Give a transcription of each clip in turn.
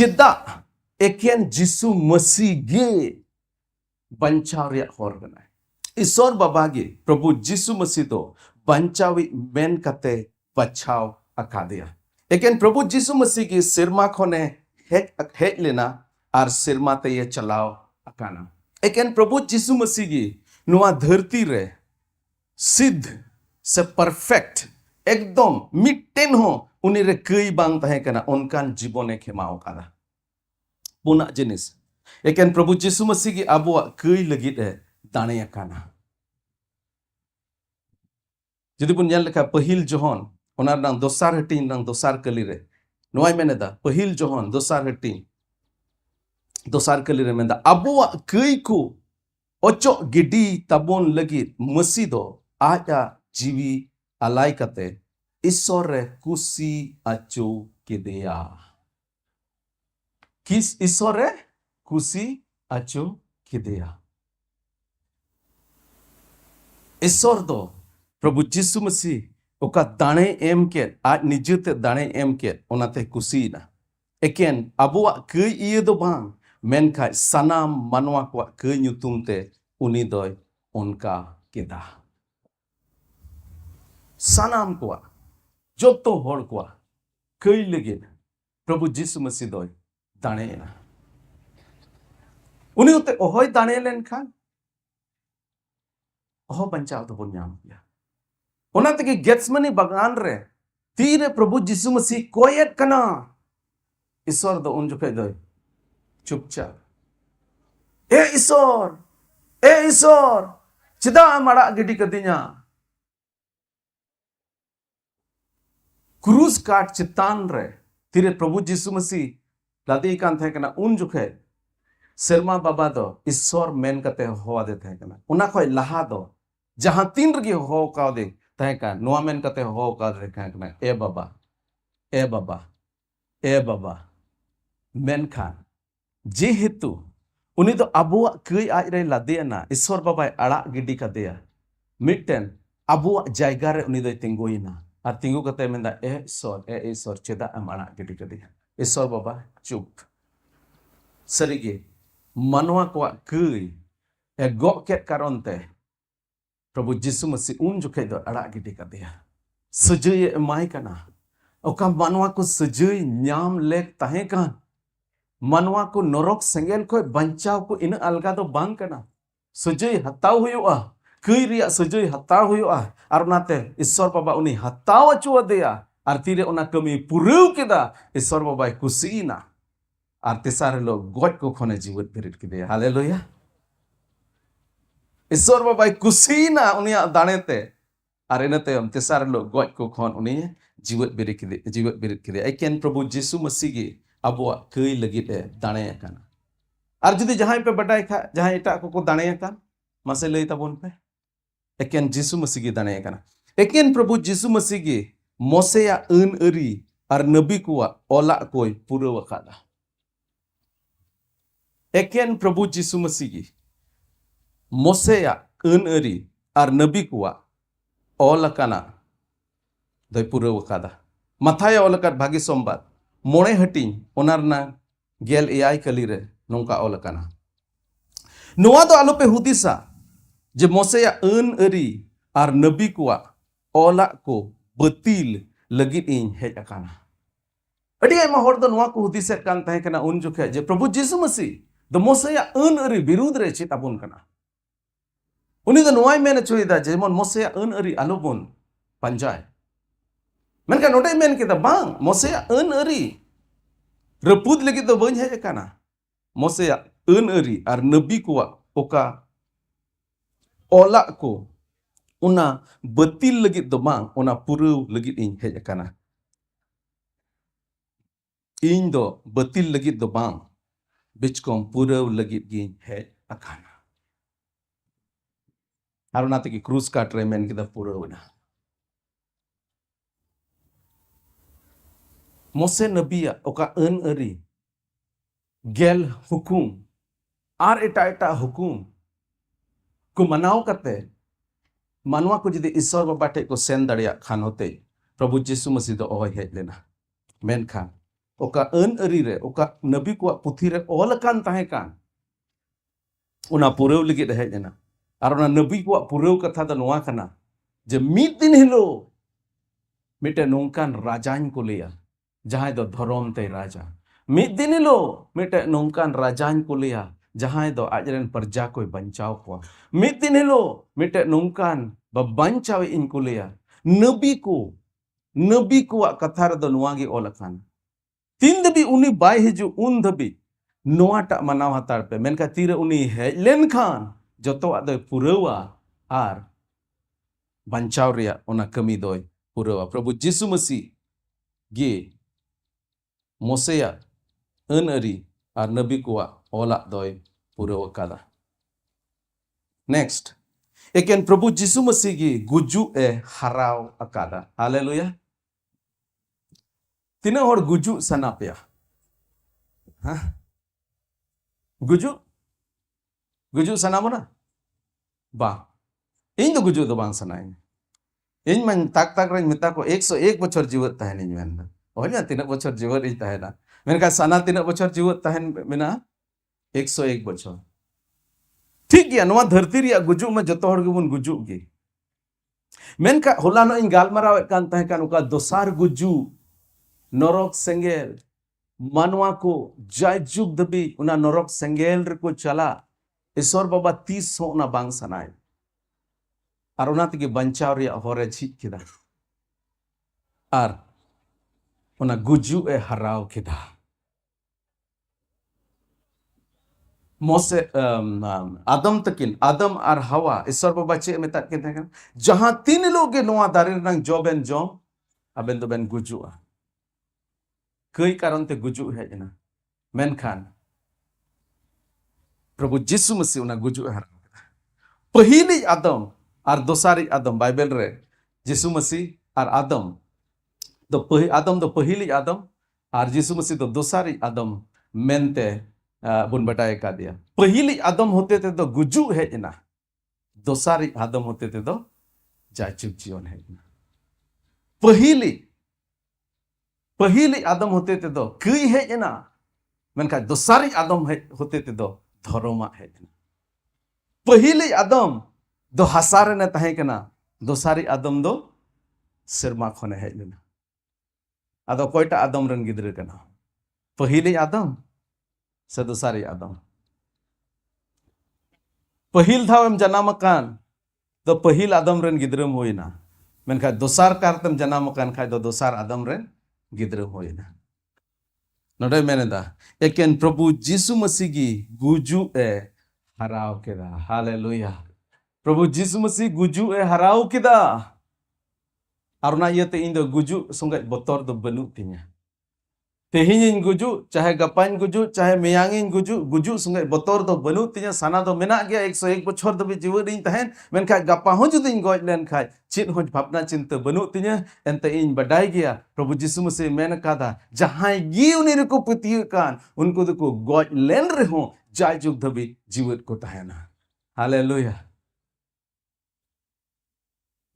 Cedak eken Jisu Masih ge bancau riak hor kena. Isor babagi Prabhu Jisu Masih to bancawi men kate bachau akadia. Eken Prabhu Jisu Masih ki sirma khone hek lena ar sirma te ye chalao akana. Eken Prabhu Jisu Masih ki nuwa dharti re सिद्ध से perfect एकदम मिट्टेन हो उनी रे कई बांग तहे कना उनकान जीवने खेमाओ कादा पुना जिनिस एकेन प्रभु यीशु मसीह की आबुआ कई लगित है दाने काना जदि बुन ñel leka pahil johon onar nang dosar hatin nang dosar kali re noy meneda pahil johon dosar hatin dosar kali re menda abuwa kei ku ocho gidi tabon lagi masido aja jiwi alai kate isore kusi acu kidea kis isore kusi acu kidea isor do प्रभु यीशु मसीह ओका दाने M के आज निजते दाने M के ओनाते कुसी ना एकेन अबुआ कई इये दो बांग मेनखा सनाम मनवा को कई ᱧᱩᱛᱩᱢ ते उनी दोय उनका केदा सनाम को जोतो होड़ को कई लेगिन प्रभु यीशु मसीह दोय दाने ना उनी उते ओहोय दाने लेन खान ओहो बंचाव तो बुन नाम या ओना तके गेट्समनी बागान रे तीरे प्रभु यीशु मसीह कोयत कना ईश्वर दो उन जुके दो चुपचाप ए ईश्वर चिदा माड़ा गिडी कदिnya क्रूस काट चितान रे तीरे प्रभु यीशु मसीह ᱞᱟᱫᱮ ᱠᱟᱱ ᱛᱟᱦᱮᱸ ᱠᱟᱱᱟ ᱩᱱ ᱡᱚᱠᱷᱮᱡ ᱥᱮᱨᱢᱟ ᱵᱟᱵᱟ ᱫᱚ ᱤᱥᱥᱚᱨ ᱢᱮᱱ ᱠᱟᱛᱮ ᱦᱚᱦᱚᱣᱟᱫᱮ ᱛᱟᱦᱮᱸ ᱠᱟᱱᱟ ᱚᱱᱟ ᱠᱷᱚᱡ ᱞᱟᱦᱟ ᱫᱚ ᱡᱟᱦᱟᱸ ᱛᱤᱱ ᱨᱮᱜᱮ ᱦᱚᱦᱚ ᱠᱟᱣᱫᱮ ᱛᱟᱦᱮᱸ ᱠᱟᱱ ᱱᱚᱣᱟ ᱢᱮᱱ ᱠᱟᱛᱮ ᱦᱚᱦᱚ ᱠᱟᱣᱫᱮ ᱛᱟᱦᱮᱸ ᱠᱟᱱᱟ ᱮ ᱵᱟᱵᱟ ᱮ ᱵᱟᱵᱟ ᱮ ᱵᱟᱵᱟ ᱢᱮᱱᱠᱷᱟन जेहेतु उनी दो अबुआ कई आज रे लादेना ईश्वर बाबाय अड़ाग गिडी कदेया मिटन अबुआ जायगा रे उनी दो तिंगुइना और तिंगु कते मेंदा ए ईश्वर चेदा एम अड़ाग गिडी कदेया ईश्वर बाबा चुप सरीगे मनवा को कई ए गो के कारणते प्रभु यीशु मसीह उन जुखे दो अड़ाग गिडी कदेया सजय एमाय कना ओका मनवा को सजय न्याम लेक ताहे कान मनवा को नरक सेंगेल को बंचाव को इन अलगा दो बांग कना सजय हताव हुआ कई रिया सजय हताव हुआ और नाते ईश्वर बाबा उनी हताव अचुआ देया और तीरे उना कमी पुरव केदा ईश्वर बाबा कुसीना और तेसार लोग गॉड को खोने जीवित बिरिट केदे हालेलुया ईश्वर बाबा कुसीना उनिया दानेते और इनते हम तेसार लोग गॉड को खोन उनी जीवित बिरिट केदे एकेन प्रभु यीशु मसीह की अबुआ कई लगी दाने और जुदी जहां पे बटाई खा जहां एटा को दाने मासे लई ताबोन पे एकेन यीशु मसीह की दाने एकेन प्रभु यीशु मसीह की मोसेया अन अरी और नबी कुआ ओला कोई पूरा वकादा एकेन प्रभु यीशु मसीह की मोसेया अन अरी और नबी कुआ ओला काना दय पूरा वकादा मथाया ओलकात भागी सोमबार मोड़े हटिंग ओनारना गेल एआई कलीरे नोंका ओलकाना नोआ दो आलोपे हुदिसा जे मोसेया अन अरी और नबी कुआ ओला को बतील लगित इन हेज अकाना अडी आयमा होर दो नोआ को हुदिसेत कान ताहे कना उन जुखे जे प्रभु यीशु मसीह द मोसेया अन अरी विरुद्ध रे चित आबोन कना उनी दो नोआय मेन चुइदा जेमन मोसेया अन अरी आलोबोन पंजाय मेनका नोटे मेन केदा बांग मोसेया अन अरी रपुद लगी तो बन हेज काना मोसेया अन अरी और नबी कुआ ओका ओला को उना बतिल लगी तो बांग उना पुरव लगी इन हेज काना इन दो बतिल लगी तो बांग बिचकोम पुरव लगी गिन हेज अकाना और नाते की क्रूज काट रे मेन केदा पुरव ना मोसे नबिया ओका अन अरी गेल हुकुम और एटा एटा हुकुम को मनाव करते मानवा को जदि ईश्वर बाबा ठे को सेन दड़िया खान होते प्रभु यीशु मसीह दो ओय हेज लेना मेन खान ओका अन अरी रे ओका नबी को पुथी रे ओल कान ताहे कान उना पुरव लगी हेज लेना और उना नबी को पुरव कथा द नोआ कना जे मिद दिन हिलो मिटे नोंकान राजान को लिया जहां दो धर्म ते राजा मिद दिन लो मिटे नोंकान राजान को लिया जहां दो आजरन प्रजा को बंचाव को मिद दिन लो मिटे नोंकान बंचाव इनको लिया नबी को कथा रे दो नुआगी ओलखान तीन दबी उनी बाय हिजु उन दबी नोआटा मनाव हतार पे मेनका तीरे उनी हेज लेन खान जतो आदो पुरवा आर बंचाव रिया ओना कमी दोय पुरवा प्रभु यीशु मसीह गे मोसेया अन अरी और नबी कुआ ओला दोय पुरव कादा नेक्स्ट एकेन प्रभु यीशु मसीह की गुजु ए हराव अकादा हालेलुया तीना होर गुजु सना पेया हाँ गुजु सना मना बा इन दो गुजु दो बांग सनाई इन मन ताक रही मिता को 101 बछर जीवत तहन इन मेन ओहना तीना बछर जीवत इन तहना मेनका सना तीना बछर जीवत तहन मेना 101 बछर ठीक गया नवा धरती रिया गुजु में जतो हर गेबुन गुजु गे मेनका होलानो इन गालमाराव कान तहन कान उका दोसार गुजु नरक सेंगेल मानवा को जय जुग दबी उना नरक सेंगेल रे को चला ईश्वर बाबा 30 सोना बांग सनाय और उना तगे बंचाव रिया होरे झिज केदा और उना गुजु ए हराव केदा मोसे आदम तकिन आदम और हवा ईश्वर बाबा चे मेता के था जहां तीन लोग नोआ दारे रंग जोबेन जोम अबेन तो बेन गुजुआ कई कारण ते गुजु हेजना Menkan Prabu Jisu Masi una guju haram. Pahili Adam ar dosari Adam Bible re Jisu Masi ar Adam Adam do pahili Adam ar Jisu Masi do dosari Adam mente bun batai ka dia. Pahili Adam hote te do guju hejna. Dosari Adam hote te do jajub jion hejna. Pahili Adam hote te do kui hejna. Menkan dosari Adam hote te do धर्म हेजना पहिले आदम दो हसारे ने तहे कना दोसारी आदम दो सिरमा खने हेजना आदो कोयटा आदम run गिदरे कना पहिले आदम से दोसारी आदम पहिल धावम जनाम कान तो पहिल आदम रन गिदरम होइना मेनखा दोसार कारतम जनाम कान खाय दो दोसार आदम रन गिदरम होइना नोडे मेनेदा एकेन प्रभु जीसु मसीह की गुजु ए हराव केदा हालेलुया प्रभु जीसु मसीह गुजु ए हराव केदा आरना इयते इन दो गुजु संगे बतर दो बनु तिnya तेहिन गुजु चाहे गपाइन गुजु चाहे मेयांगिन गुजु संगे बतर दो बनु तिnya साना दो मेना गया 101 बछर दो जीवन इन तहन मेनखा गपा हो जुदिन गज लेन खाय चित हो भावना चिंता बनु तिnya एंते इन बडाई गया प्रभु जीसु मसीह मेन कादा जहां गी उनी को पतिय कान उनको दो को गज लेन रे हो जाय जुग धबी जीवन को तहना हालेलुया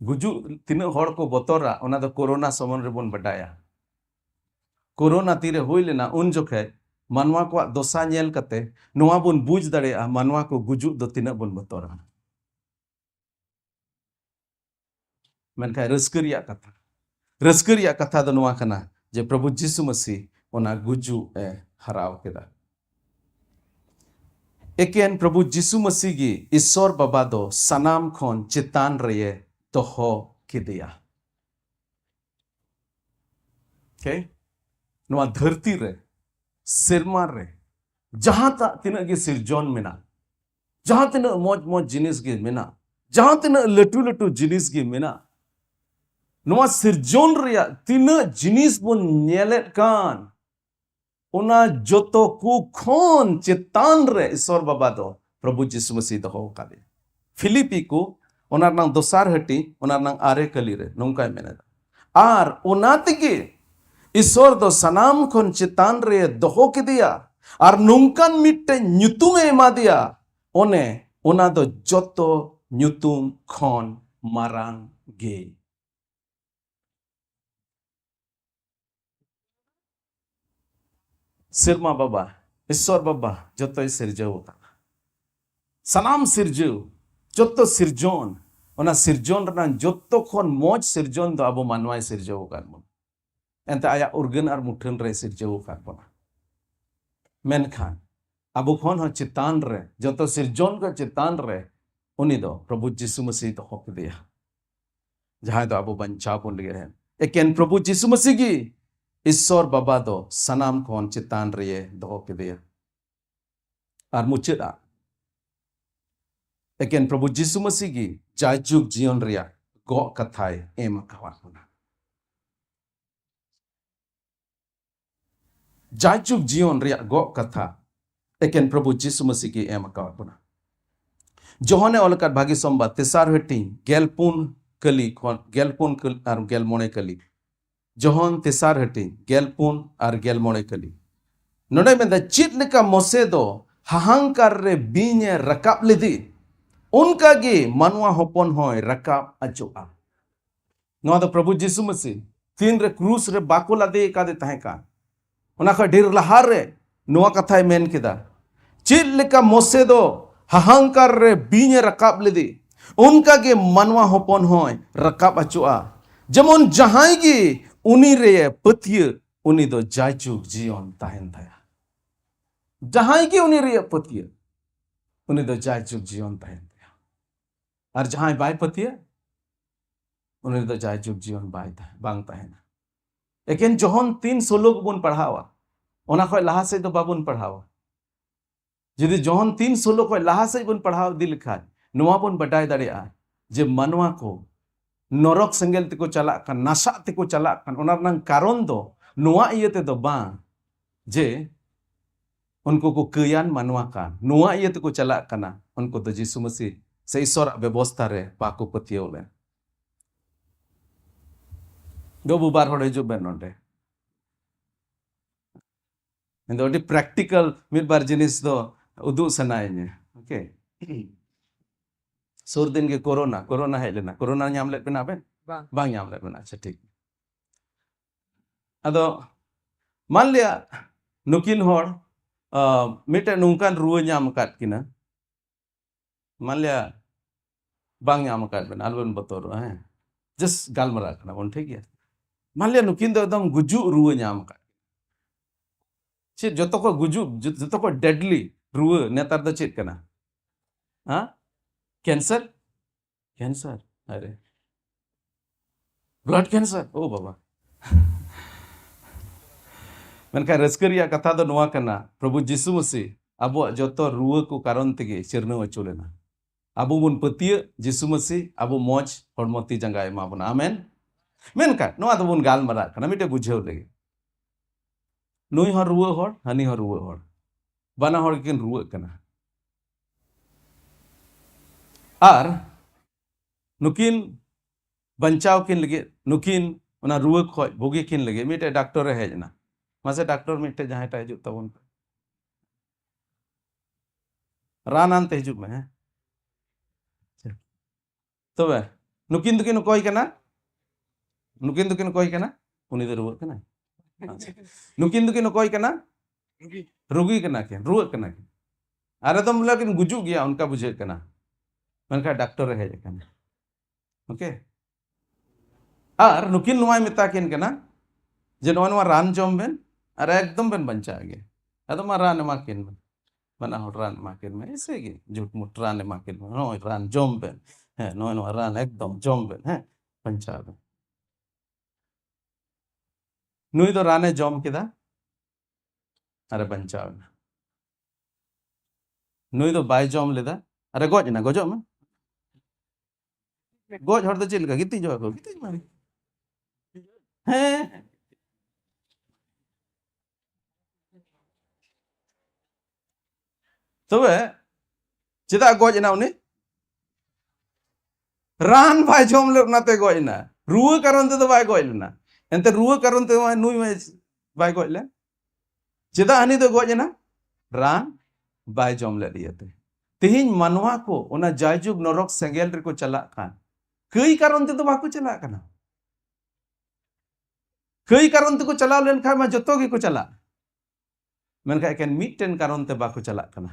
गुजु तिना हड़ को बतरा ओना दो कोरोना समन रे बोन बडाया कोरोना तीरे हुई लेना उन जोखे मानवा को दोसा नेल कते नोआ बुन बुझ दड़े मानवा को गुजु दो तिना बुन बतोरा मेनखा रस्करिया कथा दो नोआ कना जे प्रभु जीसु मसीह ओना गुजु ए हराव केदा एकेन प्रभु जीसु मसीह की ईश्वर बाबा दो सनाम खोन चितान रे दोहो किदिया ओके नोआ धरती रे सिरमा रे जहां तक तिना के सिरजोन मेना जहां तिना मौज जिनिस के मेना जहां तिना लटू जिनिस के मेना नोआ सिरजोन रे तिना जिनिस बोन नेलेट कान ओना जोतो को खोन चेतान रे ईश्वर बाबा दो प्रभु जीसु मसीह दो कादे फिलिपी को ओना नंग दोसार हटी ओना नंग आरे कली रे नोंका मेना आर ओना तिके ईश्वर दो सनाम खोन चितान रे दोहो के दिया और नुंकन मिट्टे न्युतुम एमा दिया ओने ओना दो जोतो न्युतुम खोन मारांग गे सिरमा बाबा ईश्वर बाबा जोतो सिरजो सनाम सिरजो जोतो सिरजोन ओना सिरजोन रना जोतो खोन मौज सिरजोन दो अबो मानवाय सिरजो कान एंते आया उर्गन और मुठन रे सिरजो काटबना मेनखान अबु खोन हो चितान रे जतो सिरजोन का चितान रे उनी दो प्रभु जीसु मसीह तो होक दिया जहां दो अबु बंचा पुन लगे हैं एकेन प्रभु जीसु मसीह की ईश्वर बाबा दो सनाम खोन चितान रे दो होक दिया और मुचेदा एकेन प्रभु जीसु मसीह की जायजुग जीवन रिया गो कथाय एम कवाना जायजुग जीवन रिया गो कथा एकेन प्रभु जीसु मसीह की एम कवाना जोहने ओलकात भागी सोमबार तेसार हटी गेलपुन कली खोन गेलपुन कल और गेलमोने कली जोहन तेसार हटी गेलपुन और गेलमोने कली नोडे में द चित लेका मोसे दो हहंकार रे बीने रकाब लेदी उनका गे मनवा होपन होय रकाब अचोआ नो द प्रभु जीसु मसीह तीन रे क्रूस रे बाको लादे कादे तहे का ओना खा ढेर लहार रे नोआ कथाय मेन केदा चित लेका मोसे दो हहंकार रे बीने रकाब लेदी उनका गे मनवा होपन होय रकाब अचोआ जमन जहां गे उनी रे पतिय उनी दो जायजुग जीवन ताहेन थाया जहां गे उनी रे पतिय उनी दो जायजुग जीवन ताहेन और जहां बाय पतिय उनी दो जायजुग जीवन बाय था बांग ताहेना लेकिन जोहन 3:16 बुन पढ़ावा ओना खय लहा से दो बाबुन पढ़ावा यदि जोहन 3:16 खय लहा से बुन पढ़ाव दिल खाय नोआ बुन बटाय दाड़ेया जे मनवा को नरक सेंगेल तेको चला कान नासा तेको चला कान ओना नंग कारण दो नोआ इयते दो बांग जे उनको को कयान मानवाकान नुआ ये तो को चला कना उनको तो यीशु मसीह से ईश्वर व्यवस्था रे बाको पतियो ले दो बुबार होड़े जो Ben नोंडे endo di practical mid bar jenis do udu sanainya oke sur din ke corona hai lena corona nyam let pena ben bang nyam let pena acha ठीक ado मान लिया नुकिन होड़ मिटे नुंकान रुआ nyam kat kina मान लिया bang nyam kat ben alban botor just galmara kana bon ठीक है मान लिया नुकिन दो एकदम गुजु रुआ nyam kat चेत जतो को गुजु जतो को डेडली रुआ नेतार दो चेत कना हाँ कैंसर अरे ब्लड कैंसर ओ बाबा मेनका रस्करिया कथा दो नुआ कना प्रभु यीशु मसीह अबो जतो रुआ को कारण तेगे चिरनो अचुलेना अबो बुन पतिय यीशु मसीह अबो मौज हड़मती जंगाय मा बुन आमेन मेनका नुआ दो बुन गाल मरा कना मिटे बुझेव लेगे नुई हर रुआ हड़ हनी हर रुआ हड़ बना हड़ किन रुआ कना आर नुकिन बंचाव किन लगे नुकिन उना रुआ खोज भोगी किन लगे मिटे डॉक्टर है जना मासे डॉक्टर मिटे जहां टा हिजुग तबन रान आनते हिजुग में तबे नुकिन दुकिन कोई कना उनी दो रुआ कना नुकिन दुकिन कोई कना रुगी कना के रुआ कना के अरे तुम लेकिन गुजु गया उनका बुझे कना मनका डॉक्टर है कना ओके आर नुकिन नुआ मिता किन कना जे नोवा रान जम बेन अरे एकदम बेन बंचा गे अदम रान मा किन बना हो रान मा किन में ऐसे गे झूठ मुठ रान मा किन नो रान जम बेन है नो रान एकदम जम बेन है बंचा बेन नुई दो राने जम किदा अरे बंचा नुई दो बाय जम लेदा अरे गोज ना गोजो में गोज हर तो चिल का गिती जो को गिती मारी हैं तबे चिदा गोज ना उनी रान बाय जम ले नाते गोज ना रुआ कारण ते तो बाय गोज ना एंते रुआ कारण ते नुई में बाय गोज ले चिदा हनी तो गोज ना रान बाय जम ले दियते तिहिन मनवा को उना जायजुग नरक सेंगेल रे को चला कान कई कारण ते तो बाको चला कना कई कारण ते को चला लेन खा मा जतो गे को चला मेनका एकेन मिटन कारण ते बाको चला कना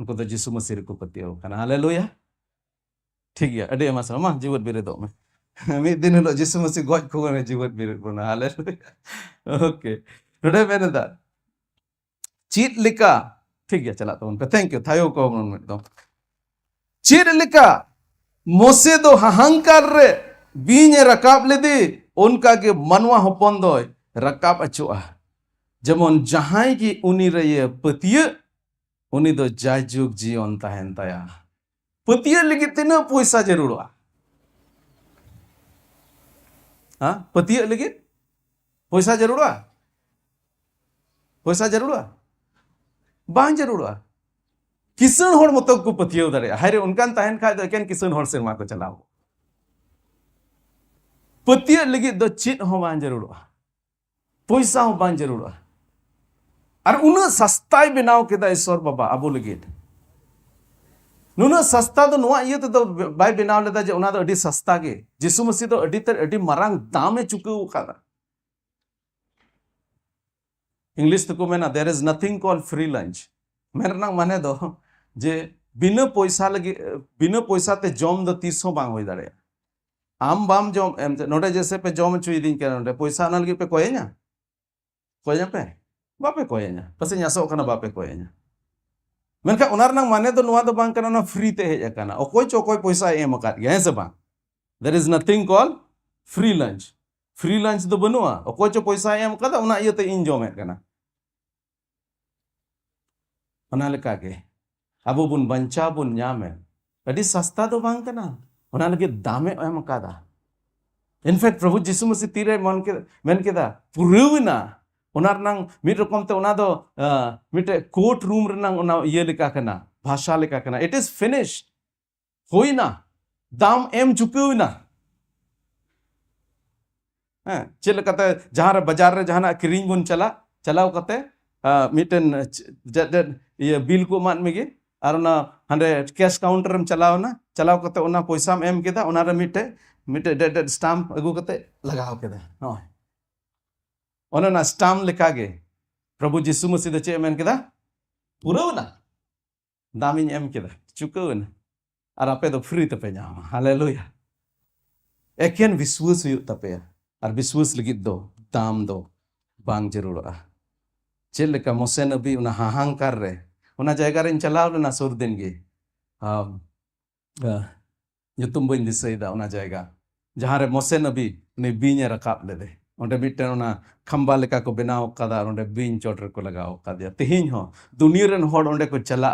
उनको तो यीशु मसीह को पतियो कना हालेलुया ठीक है अडे मासा मा जीवत बिरे दो में मी दिन लो यीशु मसीह गोज को ने जीवत बिरे बना हालेलुया ओके टुडे मेनदा चीट लिका ठीक है चला तो उन पे थैंक यू थायो को मन दो चीट लिका मोसे दो हहंकार रे बीने रकाब लेदे उनका के मनवा हपन दो रकाब अचुआ जेमन जहां की उनी रे पतिय उनी दो जायजुग जीवन तहन तया पतिय लगी तिना पैसा जरूरवा हाँ पतिय लगी पैसा जरूरवा बांग जरूरवा किसान होड़ मत को पतियो दरे हायरे उनकान तहन खा दो एकेन किसान होड़ सेरमा को चलाओ पतिय लगी दो चित हो बांग जरूरवा पैसा हो बांग जरूरवा और उन सस्ता बनाव केदा ईश्वर बाबा अबो लगी नुना सस्ता तो नुआ ये तो बाय बनाव लेदा जे उना दो अडी सस्ता के यीशु मसीह तो अडी मरांग दामे चुकाव खादा इंग्लिश तो को मेना there is nothing called free lunch मेरना माने दो जे बिना पैसा ते जम दो 300 बांग होई दाड़े आम बाम जम नोडे जैसे पे जम चुई दिन के नोडे पैसा ना लगे पे कोयना पे बापे कोयना पसे न्यासो कना बापे कोयना मेनका उनार ना माने दो नुआ दो बांग कना ना फ्री ते हेज कना ओकोय चोकोय पैसा एम अकात गया है से बांग there is nothing called free lunch दो बनुआ ओकोय चो पैसा एम कदा उना इयते इन जमे कना उना लेका के अबो बुन बंचा बुन न्यामे अडी सस्ता दो बांग कना उना लगे दामे एम कादा इनफैक्ट प्रभु यीशु मसीह तीरे मेन केदा पुरुविना ᱚᱱᱟ ᱨᱮᱱᱟᱝ ᱢᱤᱫ ᱨᱚᱠᱚᱢ ᱛᱮ ᱚᱱᱟ ᱫᱚ ᱢᱤᱫᱴᱮᱡ ᱠᱳर्ट ᱨᱩᱢ ᱨᱮᱱᱟᱝ ᱚᱱᱟ ᱤᱭᱟᱹ ᱞᱮᱠᱟ ᱠᱟᱱᱟ, ᱵᱷᱟषᱟ ᱞᱮᱠᱟ ᱠᱟᱱᱟ. It is finished. ᱦᱩᱭᱱᱟ, दाम एम चुकावना. चेक लेकाते जहां रे बाजार रे जहां किरिंग बन चलाव कते मिटन ये बिल को मान मेगे और ना हांडे कैश काउंटर में चलाव कते ओना पैसा एम केदा ओना रे मिटे मिटे डेड स्टाम्प अगू कते लगाव केदा नय ओना ना स्टाम्प लेका गे प्रभु यीशु मसीह दे चे मेन केदा पुरवना दाम इन एम केदा चुकावना और आपे दो फ्री तपे नामा. हालेलुया. एकेन विश्वास हुयुग तपेया और विश्वास लगित दो दाम दो बांग जरूरा. चेक लेका मोसे नबी उना हाहांकार रे उना जायगा रे चलाव लेना सुर दिन गे nyutum bain disaida उना जायगा जहां रे मोसे नबी ने बीने रकाब लेदे ओंडे मिटन उना खंबा लेका को बनाव कदा ओंडे बीन चोटर को लगाव कदिया. तेहिन हो दुनिया रेन होड़ ओंडे को चला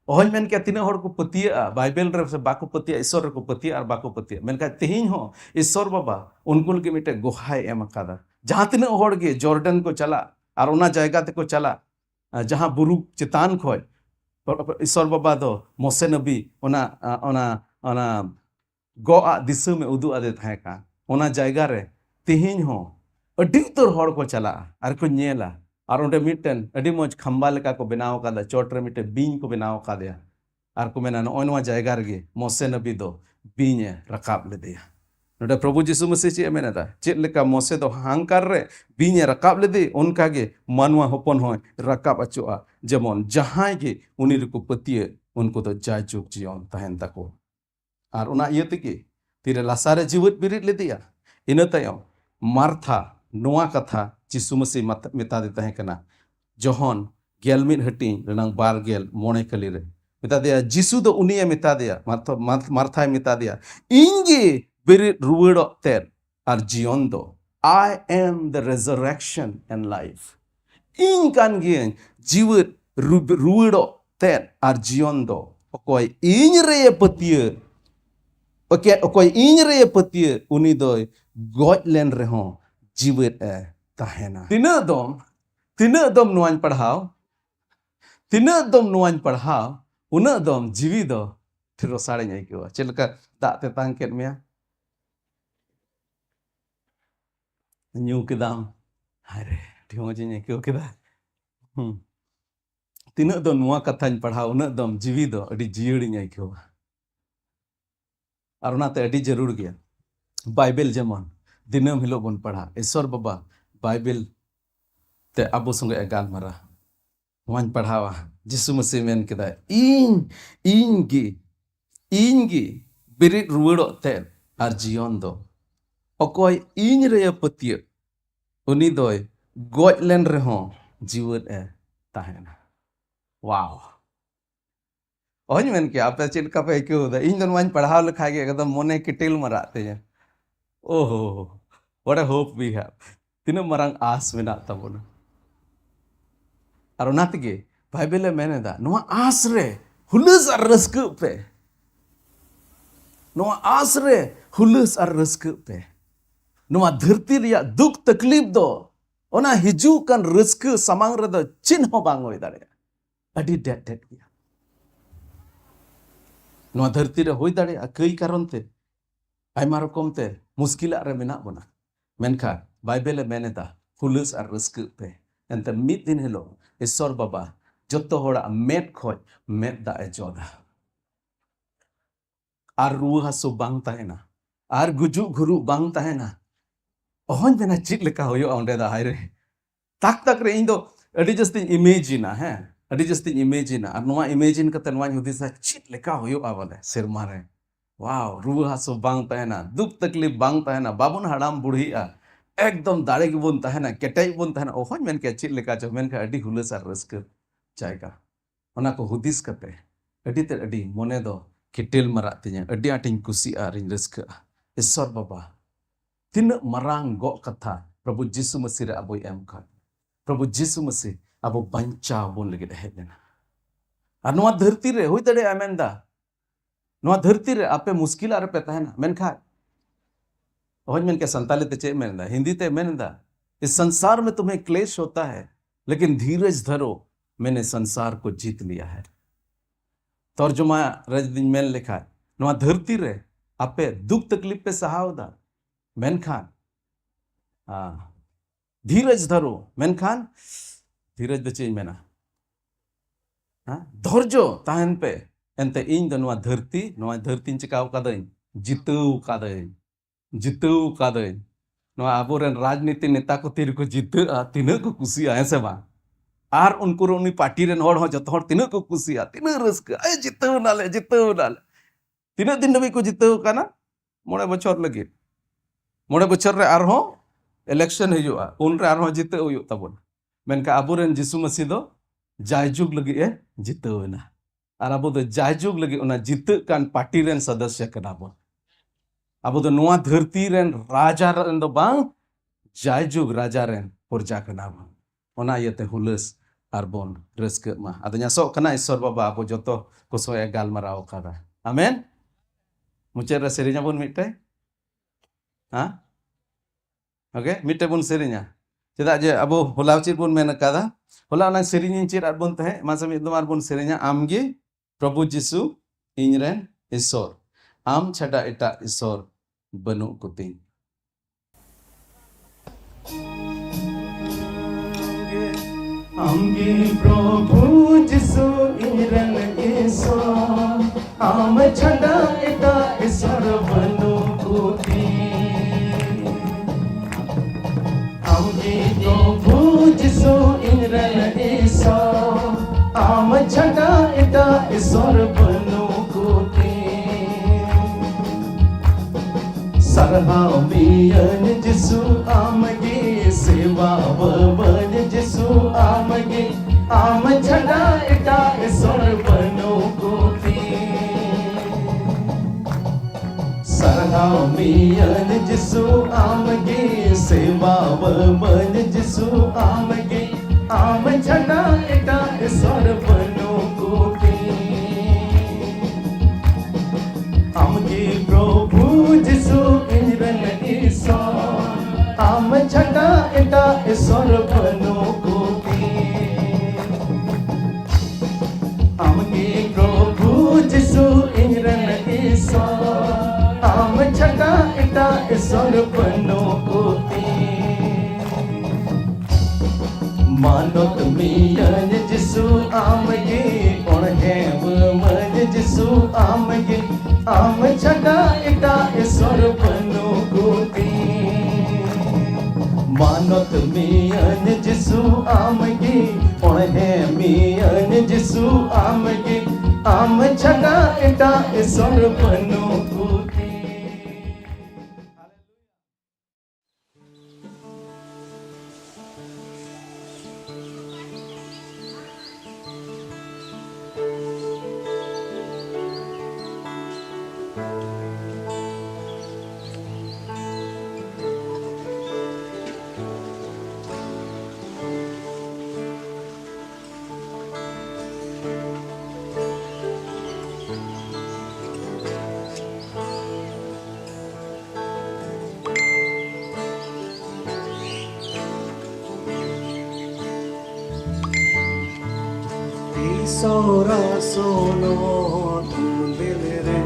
ओहन मेन के तीना होड़ को पतिया बाइबल रे से बाको पतिया ईश्वर को पतिया और बाको पतिया मेन का तेहिन हो ईश्वर बाबा उनको के मिटे गोहाय एम कदा जहां तीना होड़ गे जॉर्डन को चला और उना जायगा ते को चला जहां बुरु चितान खोय ईश्वर बाबा दो मोसे नबी उना उना उना गो आ दिसु में उदु आदे थाए का उना जायगा रे तेहिन हो अडी उतर होड़ को चला और को नेला और उन्हें मिटन अडी मौज खंबा लेका को बनाव कादा चोट रे मिटे बीन को बनाव कादया और को मेना नवा जायगा रे मोसे नबी दो बीन रकाब लेदेया. नोडे प्रभु यीशु मसीह चे मेनदा चेक लेका मोसे दो हांकार रे बीन रकाब लेदे उनका गे मानवा होपन होय रकाब अचोआ जेमन जहां गे उनी रे को पतिये उनको तो जायजुग जीवन तहन तको और उना इयते के तिरे लासारे जीवित बिरित लेदिया. इना तायम मार्था नोआ कथा यीशु मसीह मेता दे तहे कना जोहन गेलमिन हटिंग रनांग बार गेल मोने कली रे मेता दिया यीशु दो उनिया मेता दिया मार्था मेता दिया इंगे बिरित रुवड़ो तेर और जीवन दो I am the resurrection and life. इन कान गे जीवित रुवड़ो तेर और जीवन दो ओकोय इन रे पतिये ओकोय इन रे पतिये उनी दो गॉड लेन रे हो जीवित ए ताहेना. तिना दम नोआन पढ़ाव उना दम जीवी दो ठिरो साड़े नहीं क्यों चल का दाते तांग केट मिया न्यू के दाम अरे ठियो जी नहीं क्यों केदा तिना दम नुआ कथा पढ़ाव उना दम जीवी दो अडी जियड़ी नहीं क्यों और उनाते अडी जरूर गया बाइबल जेमन दिनम हिलो बन पढ़ा ईश्वर बाबा बाइबल ते अबो संगे गाल मारा वन पढ़ावा यीशु मसीह मेन केदा इंगी बिरित रुवड़ो ते और जीवन दो ओकोय इन रे पतिये उनी दोय गॉज लेन रे हो जीवन ए ताहेना. वाओ ओहन मेन के आपे चेक का पे क्यों दा इन दोन वन पढ़ाव लिखा के एकदम मोने किटिल मराते हैं. ओहो what a hope we have. तीनों मरंग आस में ना तब ना और उन्हाते के बाइबल में मैंने दा नोआ आस रे हुलस और रस्क पे नोआ आस रे हुलस और रस्क पे नोआ धरती रिया दुख तकलीफ दो ओना हिजू कन रस्क समांग रे दो चिन्ह हो बांग होई दाड़े अडी डेट गया नोआ धरती रे होई दाड़े कई कारण ते आयमा रकम ते मुश्किल रे मेना बना मेनखा बाइबल मेने दा हुलस और रस्क पे एंत मिद दिन हिलो ईश्वर बाबा जत्तो होड़ा मेट खोज मेट दा ए जोदा और रुआ हसु बांग ताहेना और गुजु गुरु बांग ताहेना ओहन बेना चिक लेका होयो ओंडे दा हायरे तक रे इन दो अडी जस्ती इमेजिना है अडी जस्ती इमेजिना और नोआ इमेजिन कते नोआ हुदिसा चिक लेका होयो आवले सिरमा रे वाओ रुआ हसु बांग ताहेना दुख तकलीफ बांग ताहेना बाबुन हड़ाम बुढ़ीआ एकदम दाड़े के बोन ताहेना केटे बोन ताहेना ओहन मेन के चिक लेका जो मेन का अडी हुलस और रस्क जायगा ओना को हुदिस कते अडी ते अडी मोने दो किटिल मरा तिnya अडी आटिन कुसी आरिन रस्क ईश्वर बाबा तीन मरांग गो कथा प्रभु यीशु मसीह रे अबो एम का प्रभु यीशु मसीह अबो बंचा बोन लगे हेज लेना और नोआ धरती रे होई तड़े आमेंदा नोआ धरती रे आपे मुश्किल आरे पे ताहेना मेनखा ओहन मेन के संताली ते चे मेनदा हिंदी ते मेनदा इस संसार में तुम्हें क्लेश होता है, लेकिन धीरज धरो, मैंने संसार को जीत लिया है। तर्जुमा रजदिन मेन लेखा नवा धरती रे आपे दुख तकलीफ पे सहावदा मेनखान धीरज धरो मेनखान धीरज दो चेज मेना धैर्य ताहन पे एंते इन दो नवा धरती चिकाव कादई जितऊ कादई नवा आबोरेन राजनीति नेता को तीर को जिता तीना को कुसिया है से बा आर उनको उनी पार्टी रेन हड़ हो जतो हड़ तीना को कुसिया तीना रस्क ए जितऊ नाले तीना दिन नबी को जितऊ काना 9 बछर लगे 9 बछर रे आर हो इलेक्शन हिजुआ उन रे आर हो जितऊ हुयो तबन मेनका आबोरेन जिसु मसीह दो जायजुग लगे ए जितऊना आर आबो दो जायजुग लगे उना जित कान पार्टी रेन सदस्य कना बो आबो दो नोआ धरती रेन राजा रेन दो बांग जायजुग राजा रेन प्रजा कना बो ओना यते हुलस आरबोन रस्क मा आदो न्यासो कना ईश्वर बाबा आबो जतो कोसोय गालमाराव कादा आमेन मुचेर सेरिnya bun मिटे ओके मिटे बुन सेरिnya चेदा जे आबो होला उचित बुन मेन कादा होला ना सेरिnya चेर आरबोन तहे मासे मिद मार बुन सेरिnya आमगे प्रभु जिसु इनरेन ईश्वर आम छाडा एटा ईश्वर बनु कुतिन आमगे प्रभु जिसु इनरेन ईश्वर आम छाडा एटा ईश्वर बनु कुतिन आमगे प्रभु जिसु इनरेन ईश्वर आम छाडा एटा ईश्वर बनु सरहाव मियन जिसु आमगे सेवा बन जिसु आमगे आम छड़ा एटा ईश्वर बनो कोती सरहाव मियन जिसु आमगे सेवा बन जिसु आमगे आम छड़ा एटा ईश्वर बनो कोती आमगे प्रभु जिसु इनरेन ईश्वर आम छड़ा एटा ईश्वर बनो कोती आमगे प्रभु जिसु इनरेन ईश्वर आम छड़ा एटा ईश्वर बनो कोती मानत मियन जिसु आमगे ओणहे मन जिसु आमगे आम छड़ा एटा ईश्वर बनो कोती मानत मियन जिसु आमगे ओणहे मियन जिसु आमगे आम छड़ा एटा ईश्वर बनो कोती Sora sono tulire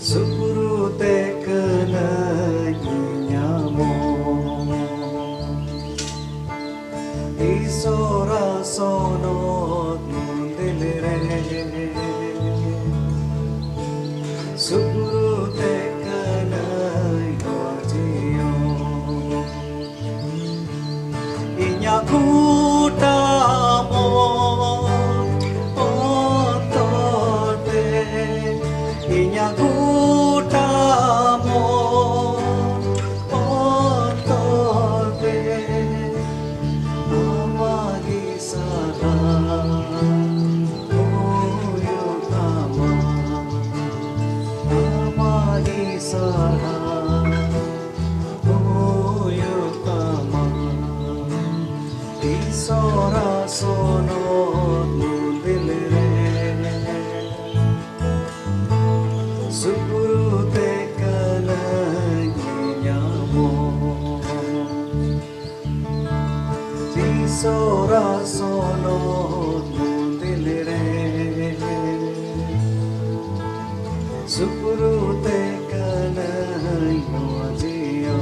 Suguru te kena nyamo Isora sono tulire Suguru te kena yojiyo Inyaku Suguru te kala nyamo Isora sonot mundilire Suprute kanayo jiyo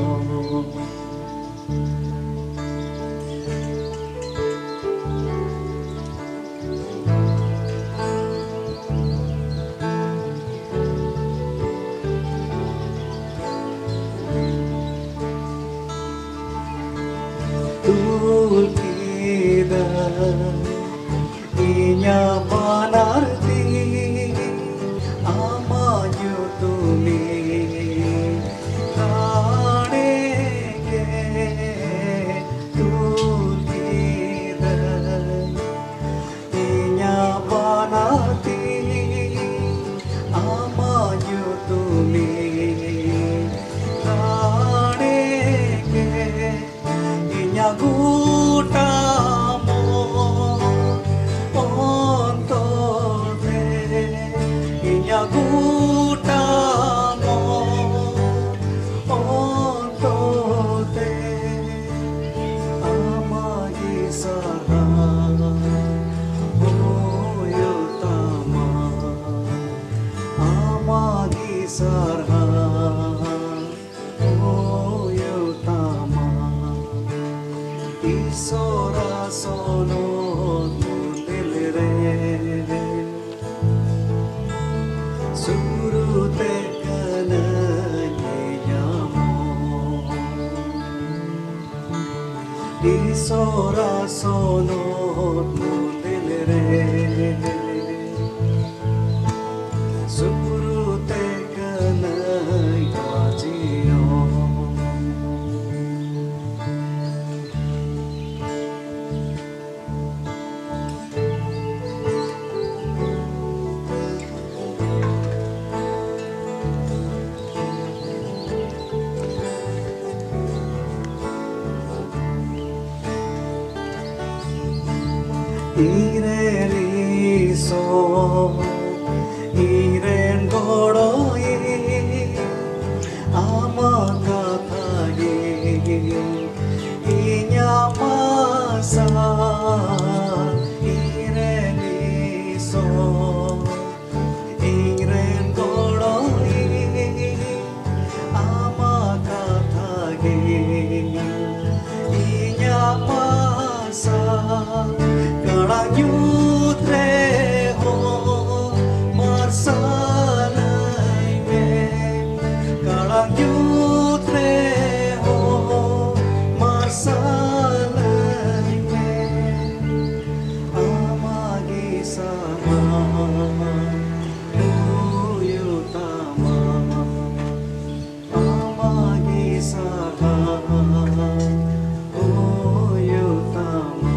Tulkida inya manarti amanyu tumi kaneke tulkida inya manarti amanyu tumi kaneke inya gutamo ontode inya gutamo ontode amagi sara oyotama amagi sara oyotama Isora sonot mundilire Surute kananyamo Isora sonot mundilire Surute kanayajio Iren iso, iren godoi, amagatai, inyamasa. Iren iso, iren godoi, amagatai, inyamasa. Yutre ho marsalai me kalang yutre ho marsalai me amagi sama uyutama amagi sama uyutama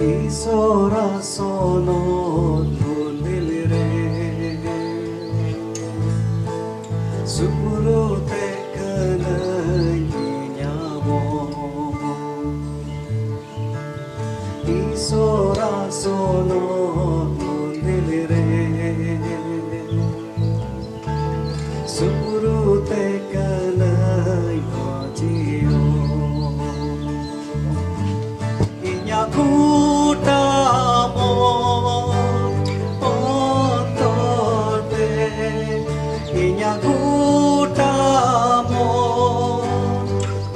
Isora sonot mundilire Surute kananyamo Isora sonot mundilire Surute kanayajio Inyakutamo ontode Inyakutamo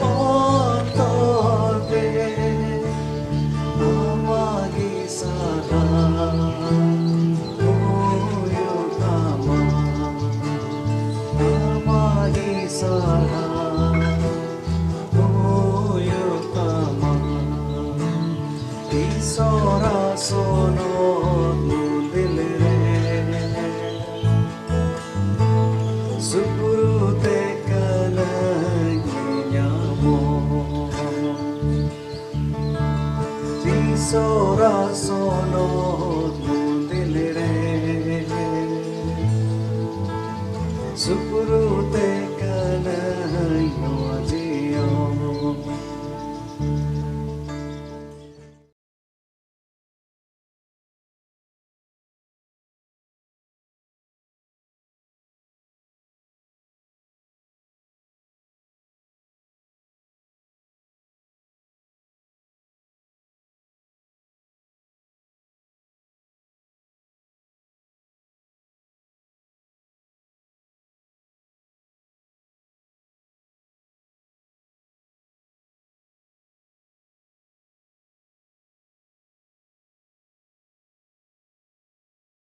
ontode amagi sara oyotama amagi sara oyotama Isora sonot mundilire Surute kananyamo Isora sonot mundilire Surute